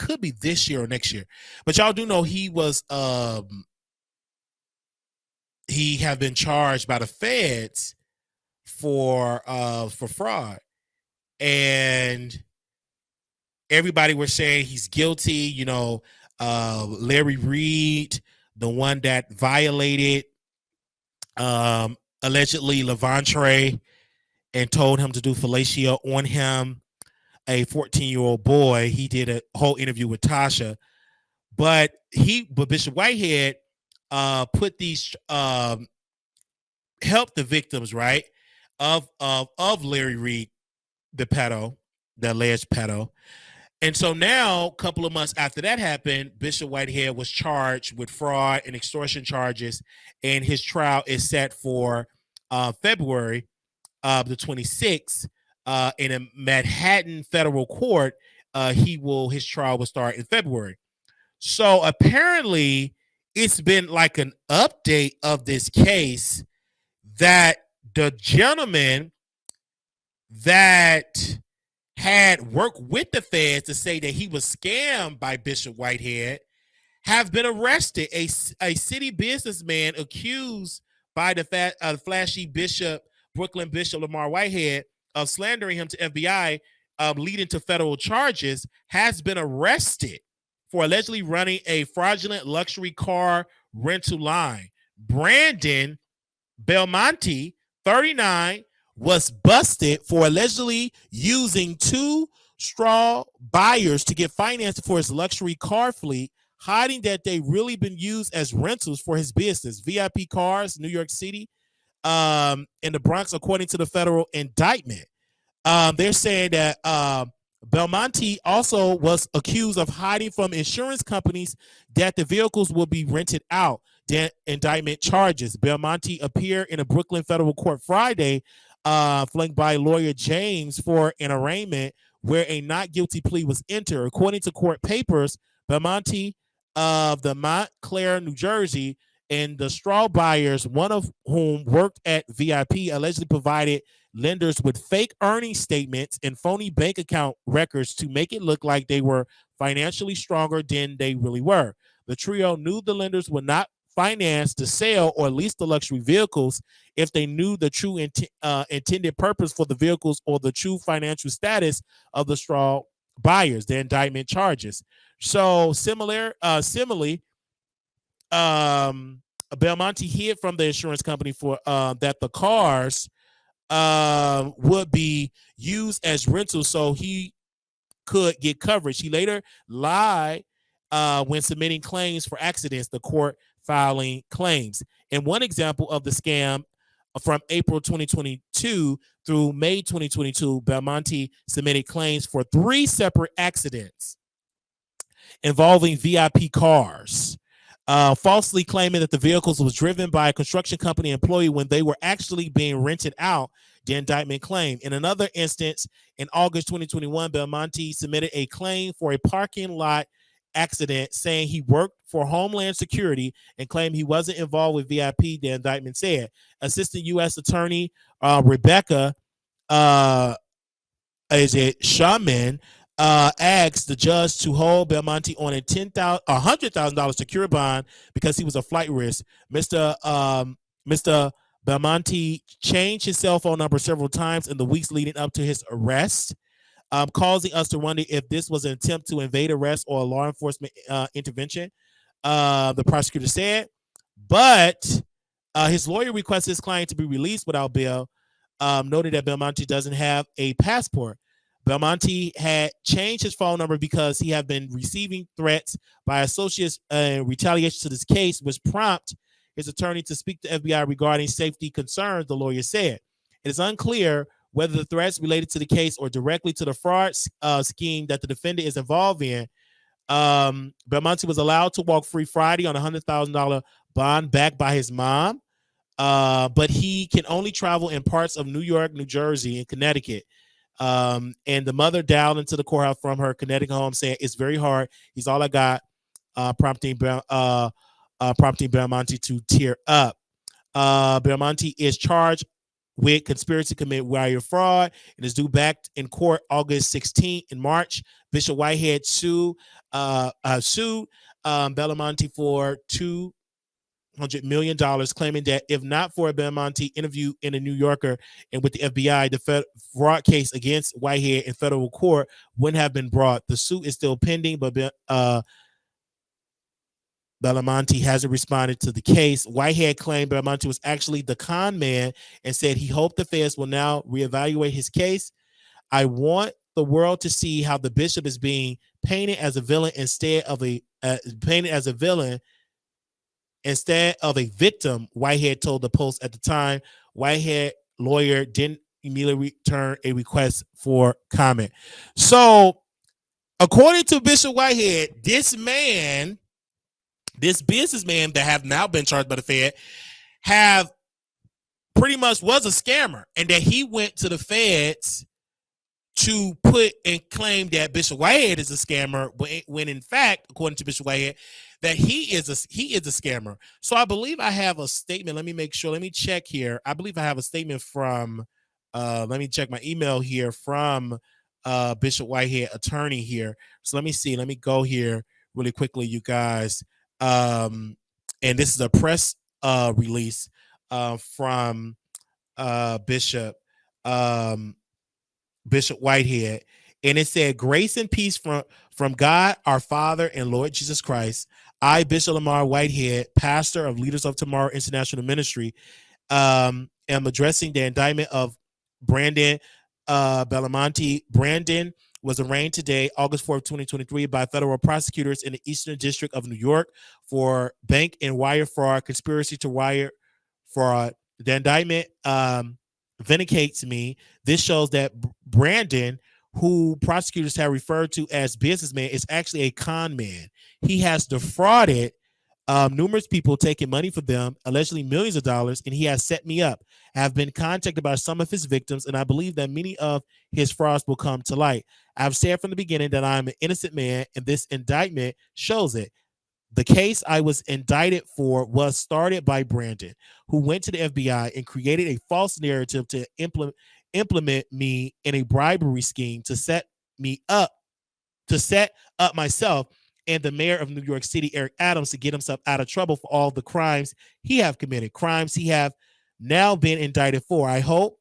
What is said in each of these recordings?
could be this year or next year. But y'all do know he was he have been charged by the feds for fraud, and everybody was saying he's guilty. You know, Larry Reid, the one that violated allegedly Levantre and told him to do fellatio on him, a 14-year-old boy. He did a whole interview with Tasha, but Bishop Whitehead put these helped the victims, right, of Larry Reid, the pedo, the alleged pedo. And so now, a couple of months after that happened, Bishop Whitehead was charged with fraud and extortion charges, and his trial is set for February the 26th in a Manhattan federal court. His trial will start in February. So apparently, it's been like an update of this case that the gentleman that had worked with the feds to say that he was scammed by Bishop Whitehead have been arrested. A city businessman accused by the flashy bishop, Brooklyn Bishop Lamar Whitehead, of slandering him to FBI, leading to federal charges, has been arrested for allegedly running a fraudulent luxury car rental line. Brandon Belmonte, 39, was busted for allegedly using two straw buyers to get financed for his luxury car fleet, hiding that they really been used as rentals for his business. VIP Cars, New York City, in the Bronx, according to the federal indictment. They're saying that Belmonte also was accused of hiding from insurance companies that the vehicles will be rented out. The indictment charges Belmonte appeared in a Brooklyn federal court Friday, flanked by lawyer James, for an arraignment where a not guilty plea was entered. According to court papers, Belmonte of the Montclair, New Jersey, and the straw buyers, one of whom worked at VIP, allegedly provided lenders with fake earnings statements and phony bank account records to make it look like they were financially stronger than they really were. The trio knew the lenders would not finance the sale or lease the luxury vehicles if they knew the true intended purpose for the vehicles or the true financial status of the straw buyers. The indictment charges. So similarly, Belmonte hid from the insurance company for that the cars would be used as rentals so he could get coverage. He later lied when submitting claims for accidents, the court filing claims. In one example of the scam, from April 2022 through May 2022, Belmonte submitted claims for 3 separate accidents involving VIP cars, falsely claiming that the vehicles was driven by a construction company employee when they were actually being rented out, the indictment claimed. In another instance, in August 2021, Belmonte submitted a claim for a parking lot accident, saying he worked for Homeland Security and claimed he wasn't involved with VIP, the indictment said. Assistant U.S. Attorney Rebecca Shaman asked the judge to hold Belmonte on a $100,000 secure bond because he was a flight risk. Mr. Belmonte changed his cell phone number several times in the weeks leading up to his arrest, causing us to wonder if this was an attempt to evade arrest or a law enforcement intervention, the prosecutor said. But his lawyer requested his client to be released without bail, noting that Belmonte doesn't have a passport. Belmonte had changed his phone number because he had been receiving threats by associates in retaliation to this case, which prompted his attorney to speak to FBI regarding safety concerns, the lawyer said. It is unclear whether the threats related to the case or directly to the fraud scheme that the defendant is involved in. Belmonte was allowed to walk free Friday on a $100,000 bond backed by his mom, but he can only travel in parts of New York, New Jersey, and Connecticut. And the mother dialed into the courthouse from her Connecticut home saying, "It's very hard. He's all I got," prompting Belmonte to tear up. Belmonte is charged with conspiracy to commit wire fraud and is due back in court August 16th. In March, Bishop Whitehead sued Belmonte for $200 million, claiming that if not for a Belmonte interview in a New Yorker and with the FBI, the fraud case against Whitehead in federal court wouldn't have been brought. The suit is still pending, but Belmonte hasn't responded to the case. Whitehead claimed Belmonte was actually the con man and said he hoped the feds will now reevaluate his case. I want the world to see how the bishop is being painted as a villain instead of a victim, Whitehead told the Post at the time. Whitehead lawyer didn't immediately return a request for comment. So, according to Bishop Whitehead, this businessman that have now been charged by the Fed have pretty much was a scammer, and that he went to the feds to put and claim that Bishop Whitehead is a scammer, when in fact, according to Bishop Whitehead, that he is a scammer. So I believe I have a statement. Let me make sure. Let me check here. I believe I have a statement from. Let me check my email here from Bishop Whitehead attorney here. So let me see. Let me go here really quickly, you guys. And this is a press release from Bishop Whitehead, and it said, "Grace and peace from God our Father and Lord Jesus Christ. I, Bishop Lamar Whitehead, pastor of Leaders of Tomorrow International Ministry, am addressing the indictment of Brandon Belmonte. Brandon was arraigned today, August 4th, 2023, by federal prosecutors in the Eastern District of New York for bank and wire fraud, conspiracy to wire fraud. The indictment vindicates me. This shows that Brandon, who prosecutors have referred to as businessman, is actually a con man. He has defrauded numerous people, taking money from them, allegedly millions of dollars, and he has set me up. I have been contacted by some of his victims, and I believe that many of his frauds will come to light. I've said from the beginning that I'm an innocent man, and this indictment shows it. The case I was indicted for was started by Brandon, who went to the FBI and created a false narrative to implement me in a bribery scheme to set up myself and the mayor of New York City, Eric Adams, to get himself out of trouble for all the crimes he have committed, crimes he have now been indicted for. I hope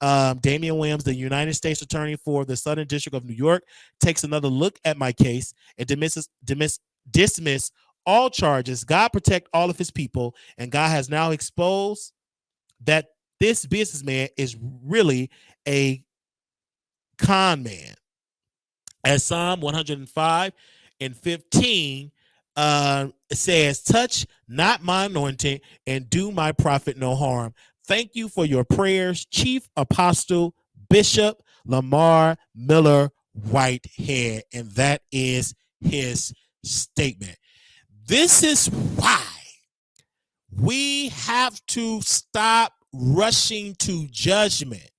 Damian Williams, the United States Attorney for the Southern District of New York, takes another look at my case and dismiss all charges. God protect all of his people, and God has now exposed that this businessman is really a con man. As Psalm 105:15 says, touch not my anointing and do my prophet no harm. Thank you for your prayers, Chief Apostle Bishop Lamar Miller Whitehead. And that is his statement. This is why we have to stop rushing to judgment.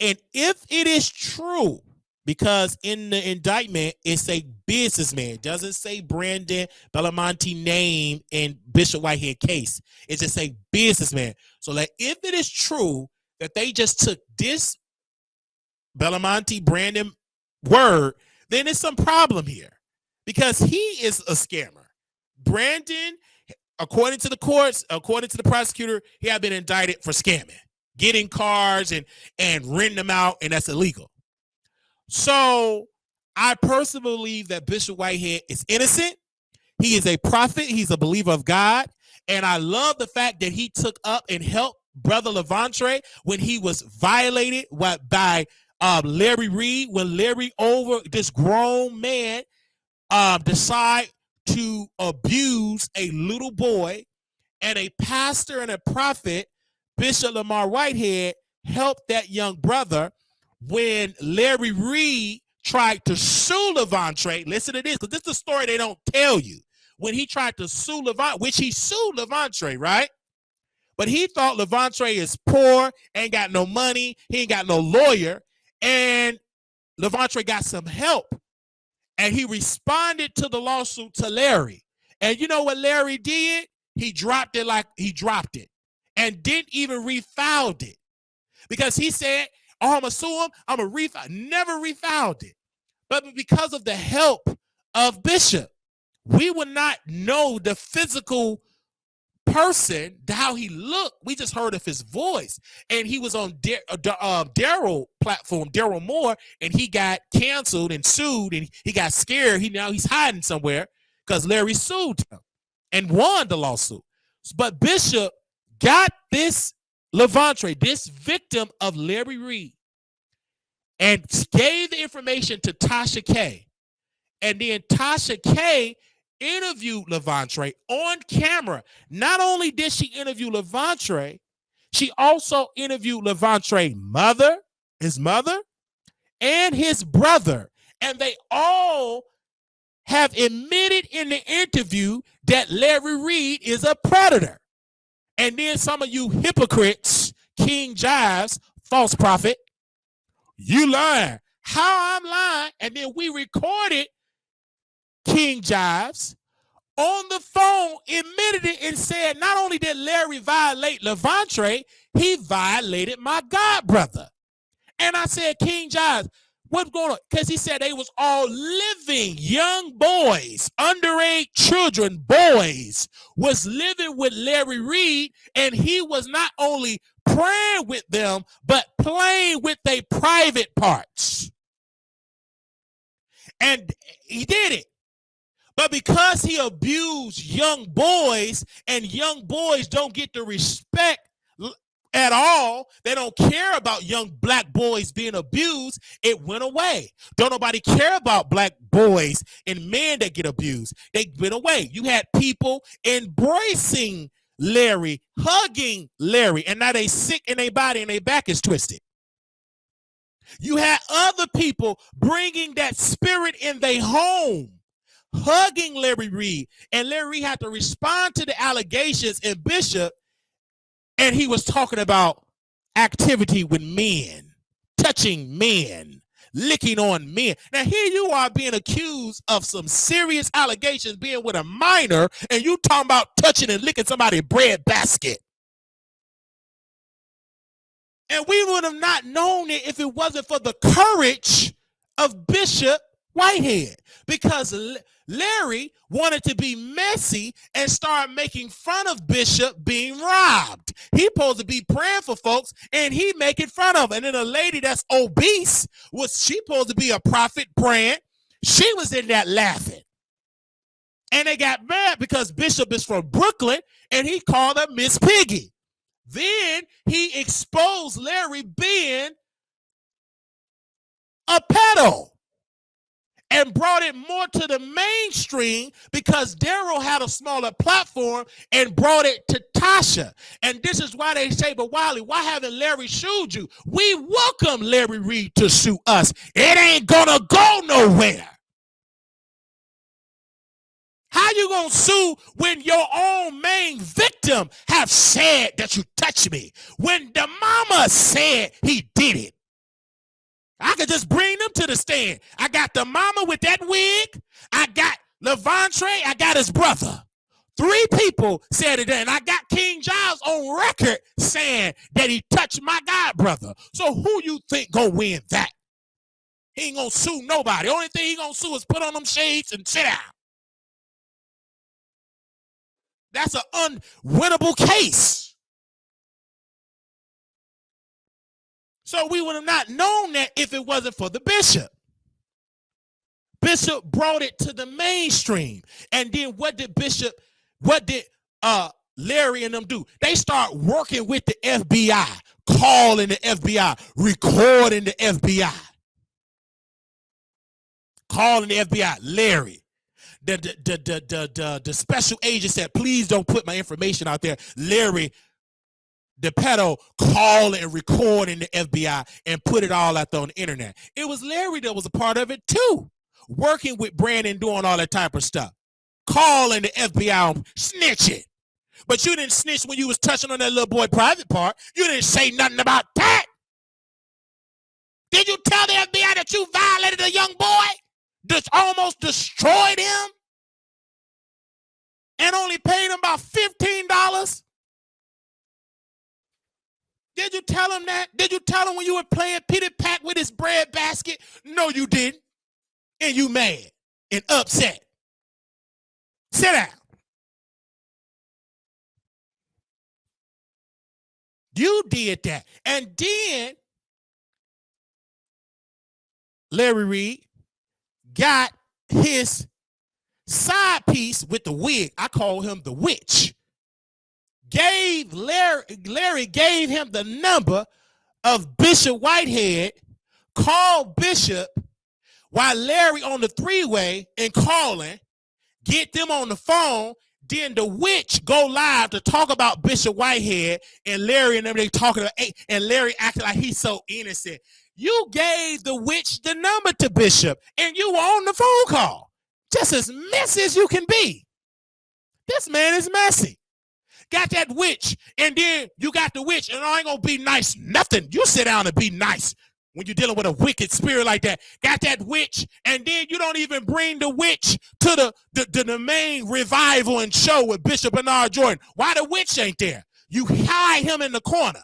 And if it is true, because in the indictment, it's a businessman. It doesn't say Brandon Belmonte name in Bishop Whitehead case. It's just a businessman. So like, if it is true that they just took this Belmonte Brandon word, then there's some problem here, because he is a scammer. Brandon, according to the courts, according to the prosecutor, he had been indicted for scamming, getting cars and renting them out, and that's illegal. So I personally believe that Bishop Whitehead is innocent. He is a prophet. He's a believer of God. And I love the fact that he took up and helped Brother Levantre when he was violated by Larry Reid, when Larry, over this grown man, decide to abuse a little boy, and a pastor and a prophet, Bishop Lamar Whitehead, helped that young brother when Larry Reid tried to sue Levantre. Listen to this, because this is a story they don't tell you. When he tried to sue Levantre, which he sued Levantre, right? But he thought Levantre is poor, ain't got no money, he ain't got no lawyer, and Levantre got some help. And he responded to the lawsuit to Larry. And you know what Larry did? He dropped it. and didn't even refile it because he said, oh, I'm going to sue him, I'm going to refile. Never refiled it. But because of the help of Bishop, we would not know the physical person, how he looked. We just heard of his voice. And he was on Daryl platform, Daryl Moore, and he got canceled and sued, and he got scared. He's hiding somewhere because Larry sued him and won the lawsuit. But Bishop got this Levante, this victim of Larry Reid, and gave the information to Tasha K. And then Tasha K interviewed Levante on camera. Not only did she interview Levante, she also interviewed Levante's mother, his mother, and his brother. And they all have admitted in the interview that Larry Reid is a predator. And then some of you hypocrites, King Jives, false prophet, you lying. How I'm lying? And then we recorded King Jives on the phone, admitted it, and said not only did Larry violate Levante, he violated my god brother. And I said, King Jives, what's going on? Because he said they was all living, young boys, underage children, boys, was living with Larry Reid, and he was not only praying with them, but playing with their private parts. And he did it. But because he abused young boys, and young boys don't get the respect at all, they don't care about young black boys being abused, it went away. Don't nobody care about black boys and men that get abused. They went away. You had people embracing Larry, hugging Larry, and now they sick in their body and their back is twisted. You had other people bringing that spirit in their home, hugging Larry Reid, and Larry Reid had to respond to the allegations in Bishop, and he was talking about activity with men, touching men, licking on men. Now here you are being accused of some serious allegations, being with a minor, and you talking about touching and licking somebody's bread basket. And we would have not known it if it wasn't for the courage of Bishop Whitehead, because Larry wanted to be messy and start making fun of Bishop being robbed. He supposed to be praying for folks, and he making fun of. And then a lady that's obese, was she supposed to be a prophet praying? She was in that laughing. And they got mad because Bishop is from Brooklyn, and he called her Miss Piggy. Then he exposed Larry being a pedo and brought it more to the mainstream because Daryl had a smaller platform and brought it to Tasha. And this is why they say, but Wiley, why haven't Larry sued you? We welcome Larry Reid to sue us. It ain't gonna go nowhere. How you gonna sue when your own main victim have said that you touched me? When the mama said he did it. I could just bring them to the stand. I got the mama with that wig. I got Levante. I got his brother. 3 people said it, and I got King Giles on record saying that he touched my god brother. So who you think gonna win that? He ain't gonna sue nobody. The only thing he gonna sue is put on them shades and sit down. That's an unwinnable case. So we would have not known that if it wasn't for the bishop. Bishop brought it to the mainstream. And then what did Larry and them do? They start working with the FBI, calling the FBI, recording the FBI. Calling the FBI, Larry. The special agent said, please don't put my information out there. Larry, the pedo, calling and recording the FBI and put it all out there on the internet. It was Larry that was a part of it too, working with Brandon, doing all that type of stuff, calling the FBI, snitching. But you didn't snitch when you was touching on that little boy private part. You didn't say nothing about that. Did you tell the FBI that you violated a young boy? Just almost destroyed him and only paid him about $15? Did you tell him that? Did you tell him when you were playing pitty pat with his bread basket? No, you didn't. And you mad and upset. Sit down. You did that. And then Larry Reid got his side piece with the wig. I call him the witch. Larry gave him the number of Bishop Whitehead, called Bishop while Larry on the three-way and calling, get them on the phone. Then the witch go live to talk about Bishop Whitehead, and Larry and them, they talking about, and Larry acting like he's so innocent. You gave the witch the number to Bishop, and you were on the phone call. Just as messy as you can be. This man is messy. Got that witch, and then you got the witch, and I ain't gonna be nice, nothing. You sit down and be nice when you're dealing with a wicked spirit like that. Got that witch, and then you don't even bring the witch to the main revival and show with Bishop Bernard Jordan. Why the witch ain't there? You hide him in the corner.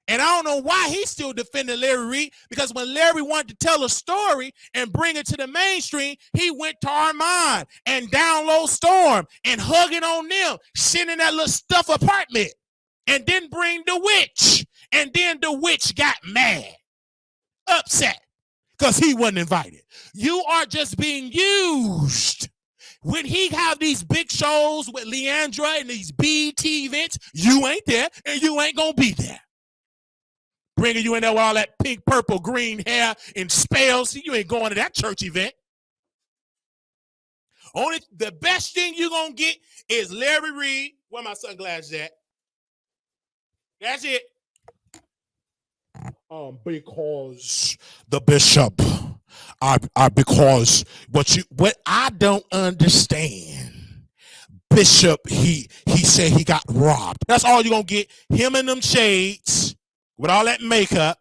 And I don't know why he's still defending Larry Reid, because when Larry wanted to tell a story and bring it to the mainstream, he went to Armand and Download Storm and hugging on them, sitting in that little stuff apartment, and then bring the witch. And then the witch got mad, upset, because he wasn't invited. You are just being used. When he have these big shows with Leandra and these BET events, you ain't there, and you ain't going to be there. Bringing you in there with all that pink, purple, green hair and spells. You ain't going to that church event. Only the best thing you're going to get is Larry Reid. Where my sunglasses at? That's it. Because the bishop, because what I don't understand, Bishop, he said he got robbed. That's all you're going to get. Him in them shades with all that makeup.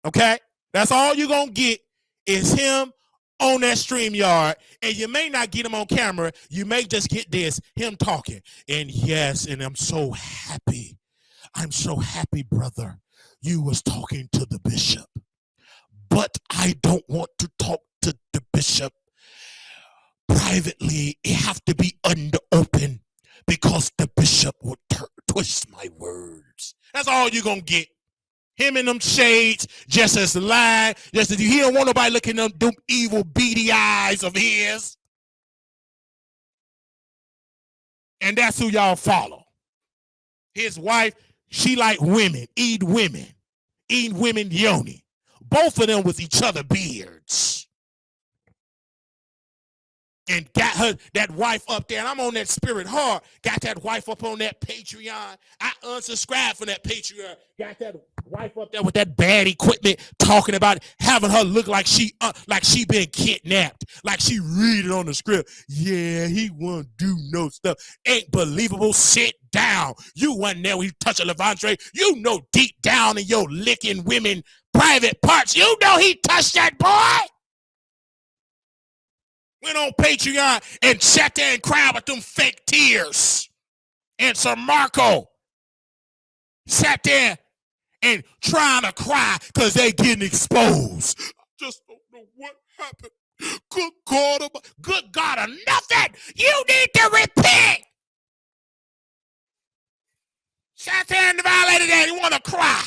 Okay? That's all you're going to get is him on that StreamYard. And you may not get him on camera. You may just get this, him talking. And yes, and I'm so happy. I'm so happy, brother, you was talking to the bishop. But I don't want to talk to the bishop privately. It have to be under open, because the bishop would twist my words. That's all you're going to get. Him in them shades, just as lying, just as he don't want nobody looking at them evil, beady eyes of his. And that's who y'all follow. His wife, she like women, eat women yoni. Both of them with each other beards. And got her, that wife up there, and I'm on that spirit hard. Got that wife up on that Patreon. I unsubscribed from that Patreon. Got that wife up there with that bad equipment, talking about having her look like she been kidnapped, like she read it on the script. Yeah, he won't do no stuff. Ain't believable. Sit down. You wasn't there when he touched a Levante. You know deep down in your licking women private parts, you know he touched that boy. Went on Patreon and sat there and cried with them fake tears. And Sir Marco sat there and trying to cry because they getting exposed. I just don't know what happened. Good God, enough that you need to repent. Sat there and violated that. You want to cry.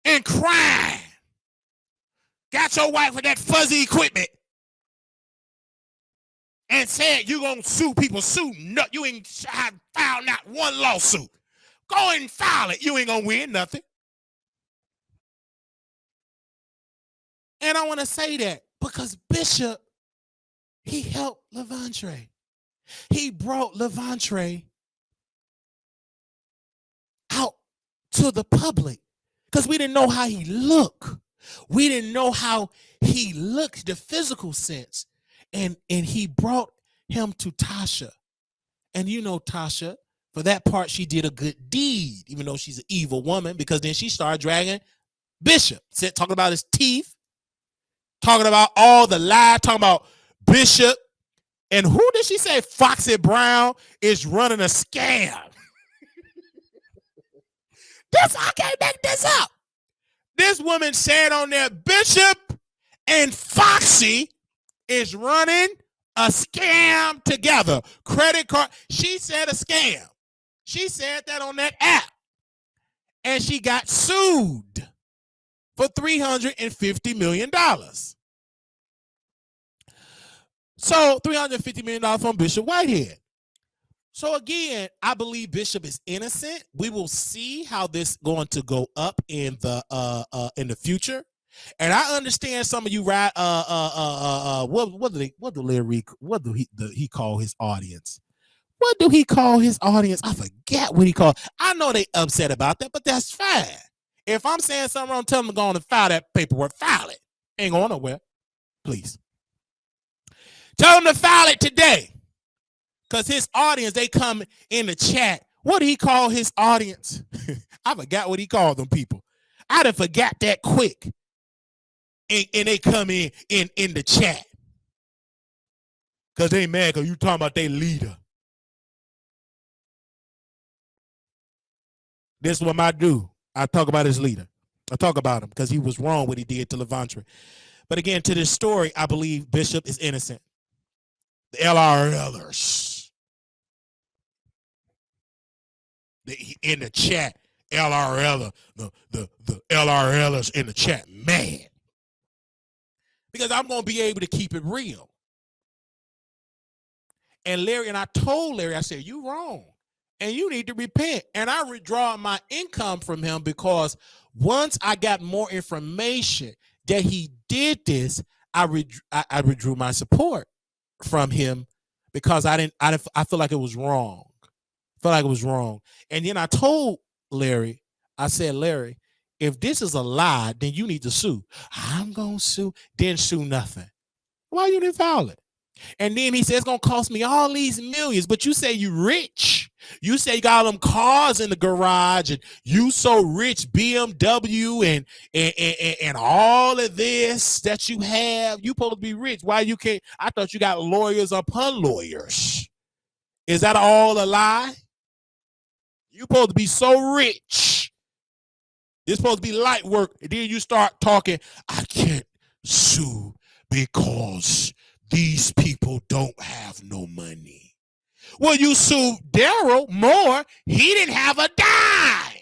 And crying. Got your wife with that fuzzy equipment. And said you gonna sue people. Sue. No, you ain't filed not one lawsuit. Go and file it. You ain't gonna win nothing. And I want to say that because Bishop, he helped Levante. He brought Levante out to the public. Because we didn't know how he looked. We didn't know how he looked, the physical sense. And he brought him to Tasha. And you know Tasha, for that part, she did a good deed, even though she's an evil woman, because then she started dragging Bishop, talking about his teeth, talking about all the lies, talking about Bishop And who did she say Foxy Brown is running a scam? I can't make this up. This woman said on there, Bishop and Foxy is running a scam together. Credit card. She said a scam. She said that on that app. And she got sued for $350 million. So $350 million from Bishop Whitehead. So again, I believe Bishop is innocent. We will see how this going to go up in the future. And I understand some of you right. What do Larry Reid, what do he call his audience? What do he call his audience? I forget what he called. I know they upset about that, but that's fine. If I'm saying something wrong, tell them to go on and file that paperwork. File it. Ain't going nowhere. Please. Tell them to file it today. Because his audience, they come in the chat. What do he call his audience? I forgot what he called them people. I done forgot that quick. And they come in the chat. Because they mad because you talking about their leader. This is what I do. I talk about his leader. I talk about him because he was wrong what he did to Levantry. But again, to this story, I believe Bishop is innocent. The LRLers. In the chat, LRL, the LRLers in the chat, man. Because I'm going to be able to keep it real. And Larry, and I told Larry, I said, you wrong. And you need to repent. And I withdraw my income from him because once I got more information that he did this, I withdrew my support from him because I feel like it was wrong. And then I told Larry, I said, Larry, if this is a lie, then you need to sue. I'm going to sue. Didn't sue nothing. Why you didn't file it? And then he said, it's going to cost me all these millions. But you say you rich. You say you got all them cars in the garage and you so rich, BMW and all of this that you have. You supposed to be rich. Why you can't? I thought you got lawyers upon lawyers. Is that all a lie? You supposed to be so rich. It's supposed to be light work. And then you start talking, I can't sue because these people don't have no money. Well, you sued Daryl Moore. He didn't have a dime.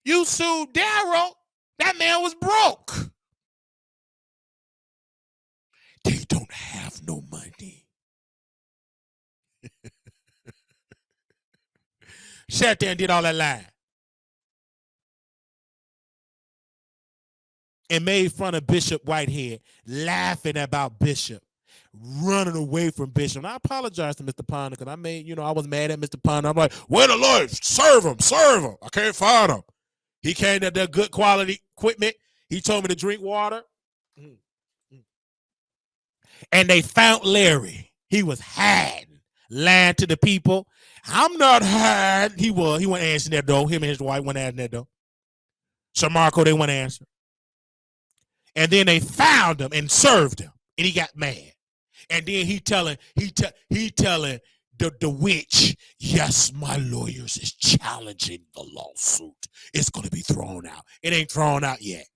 You sued Daryl. That man was broke. They don't have no money. Sat there and did all that lying. And made fun of Bishop Whitehead, laughing about Bishop, running away from Bishop. And I apologize to Mr. Ponder because I was mad at Mr. Ponder. I'm like, where the Lord? Serve him. I can't find him. He came to that good quality equipment. He told me to drink water. And they found Larry. He was hiding, lying to the people. I'm not hiding. He wasn't answering that door. Him and his wife weren't answering that door. Sir Marco, they wouldn't answer. And then they found him and served him. And he got mad. And then he telling the witch, yes, my lawyers is challenging the lawsuit. It's going to be thrown out. It ain't thrown out yet.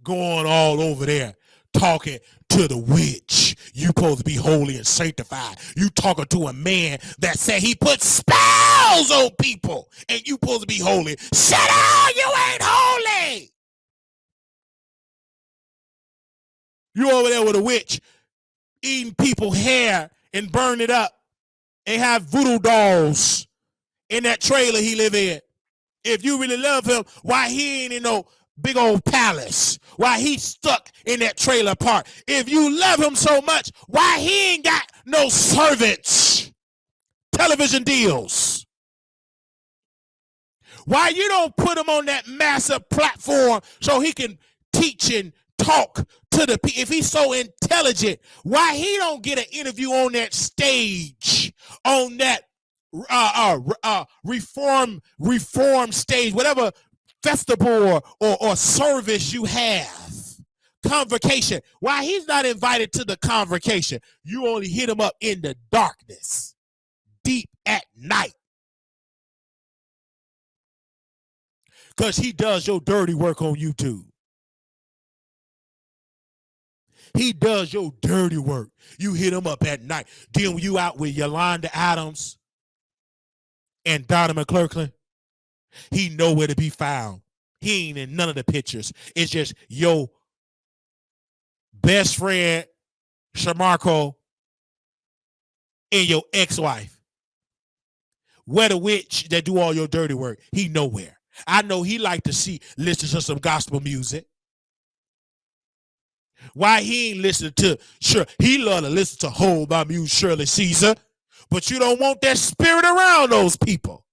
Going all over there talking to the witch. You supposed to be holy and sanctified. You talking to a man that said he put spells on people and you supposed to be holy. Shut up, you ain't holy. You over there with a witch eating people's hair and burn it up and have voodoo dolls in that trailer he live in. If you really love him, why he ain't in no big old palace? Why he stuck in that trailer park? If you love him so much, why he ain't got no servants? Television deals. Why you don't put him on that massive platform so he can teach and talk to the people? If he's so intelligent, why he don't get an interview on that stage, on that reform stage, whatever festival or service you have? convocation. Why he's not invited to the convocation? You only hit him up in the darkness, deep at night. Because he does your dirty work on YouTube. He does your dirty work. You hit him up at night. Then when you out with Yolanda Adams and Donna McClurkin, he nowhere to be found. He ain't in none of the pictures. It's just your best friend, Shamarco, and your ex-wife. Where the witch that do all your dirty work, he nowhere. I know he like to listen to some gospel music. Why he ain't listening to, sure, he love to listen to Hold by Muse Shirley Caesar, but you don't want that spirit around those people.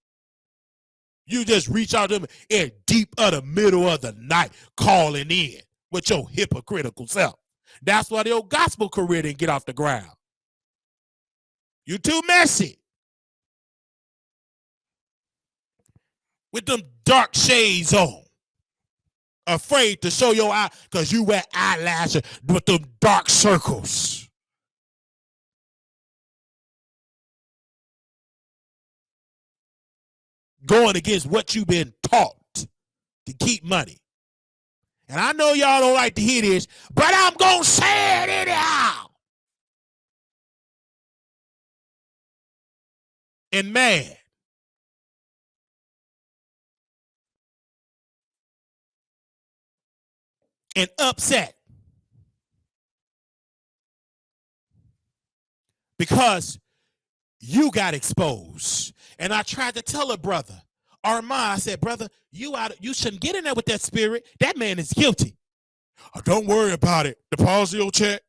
You just reach out to them in deep of the middle of the night, calling in with your hypocritical self. That's why your gospel career didn't get off the ground. You too messy. With them dark shades on. Afraid to show your eye because you wear eyelashes with them dark circles. Going against what you've been taught to keep money. And I know y'all don't like to hear this, but I'm going to say it anyhow. And mad. And upset. Because you got exposed. And I tried to tell a brother, Armand, I said, brother, you shouldn't get in there with that spirit. That man is guilty. Oh, don't worry about it. Deposit your check.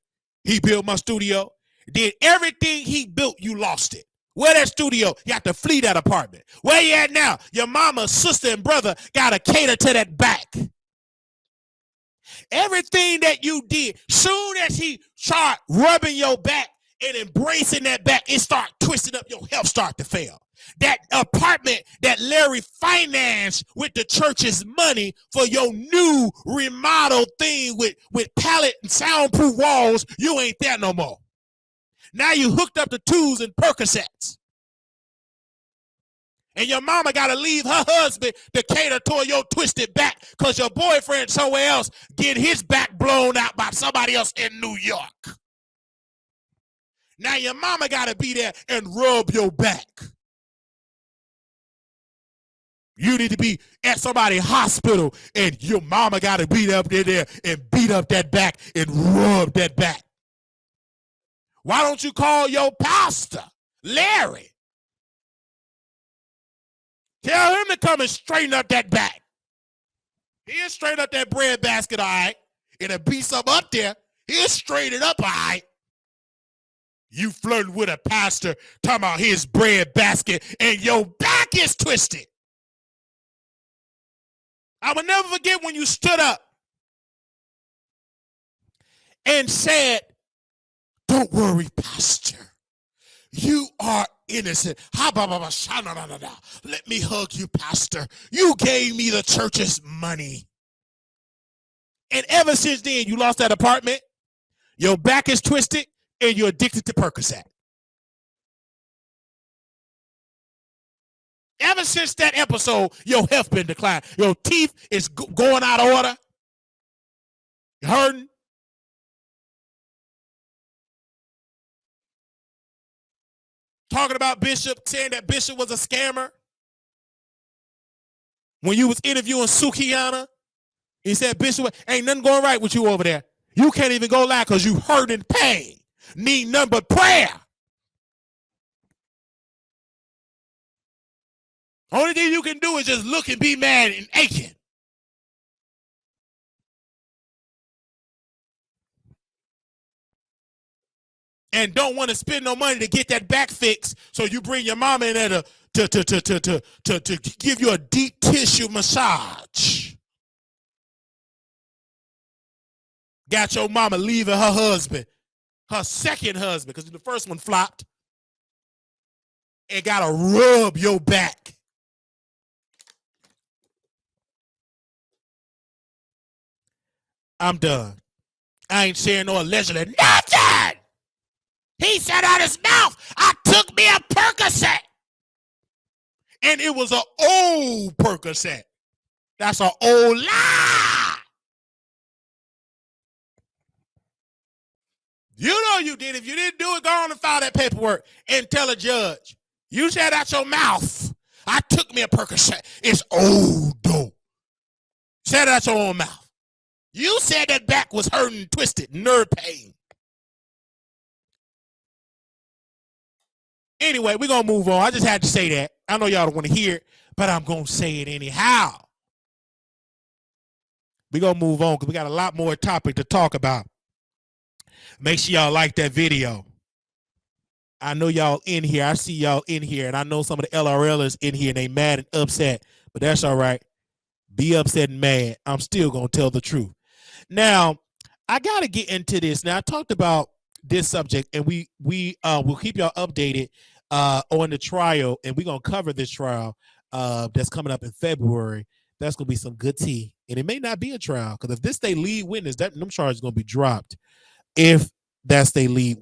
He built my studio. Did everything he built, you lost it. Where that studio? You have to flee that apartment. Where you at now? Your mama, sister, and brother got to cater to that back. Everything that you did, soon as he start rubbing your back and embracing that back, it start twisting up, your health start to fail. That apartment that Larry financed with the church's money for your new remodeled thing with pallet and soundproof walls, you ain't there no more. Now you hooked up the tools and Percocets. And your mama got to leave her husband to cater toward your twisted back because your boyfriend somewhere else get his back blown out by somebody else in New York. Now your mama got to be there and rub your back. You need to be at somebody's hospital and your mama got to be up there and beat up that back and rub that back. Why don't you call your pastor, Larry? Tell him to come and straighten up that back. He'll straighten up that bread basket, all right. It'll be something up there. He'll straighten it up, all right. You flirting with a pastor talking about his bread basket and your back is twisted. I will never forget when you stood up and said, don't worry, pastor. You are innocent. Let me hug you, pastor. You gave me the church's money. And ever since then, you lost that apartment, your back is twisted, and you're addicted to Percocet. Ever since that episode, your health been declined. Your teeth is going out of order. You're hurting. Talking about Bishop, saying that Bishop was a scammer. When you was interviewing Sukiyana, he said, Bishop, ain't nothing going right with you over there. You can't even go live because you hurt in pain. Need nothing but prayer. Only thing you can do is just look and be mad and aching. And don't want to spend no money to get that back fixed, so you bring your mama in there to give you a deep tissue massage. Got your mama leaving her husband, her second husband, because the first one flopped, and gotta rub your back. I'm done. I ain't saying no allegedly. Nothing. He said out his mouth, I took me a Percocet. And it was an old Percocet. That's an old lie. You know you did. If you didn't do it, go on and file that paperwork and tell a judge. You said out your mouth, I took me a Percocet. It's old dope. Said out your own mouth. You said that back was hurting, twisted, nerve pain. Anyway, we're going to move on. I just had to say that. I know y'all don't want to hear it, but I'm going to say it anyhow. We're going to move on because we got a lot more topic to talk about. Make sure y'all like that video. I know y'all in here. I see y'all in here, and I know some of the LRLers in here, and they mad and upset, but that's all right. Be upset and mad. I'm still going to tell the truth. Now, I got to get into this. Now, I talked about this subject, and we will keep y'all updated on the trial, and we're going to cover this trial that's coming up in February. That's going to be some good tea, and it may not be a trial, because if this they lead witness, them charges going to be dropped if that's they lead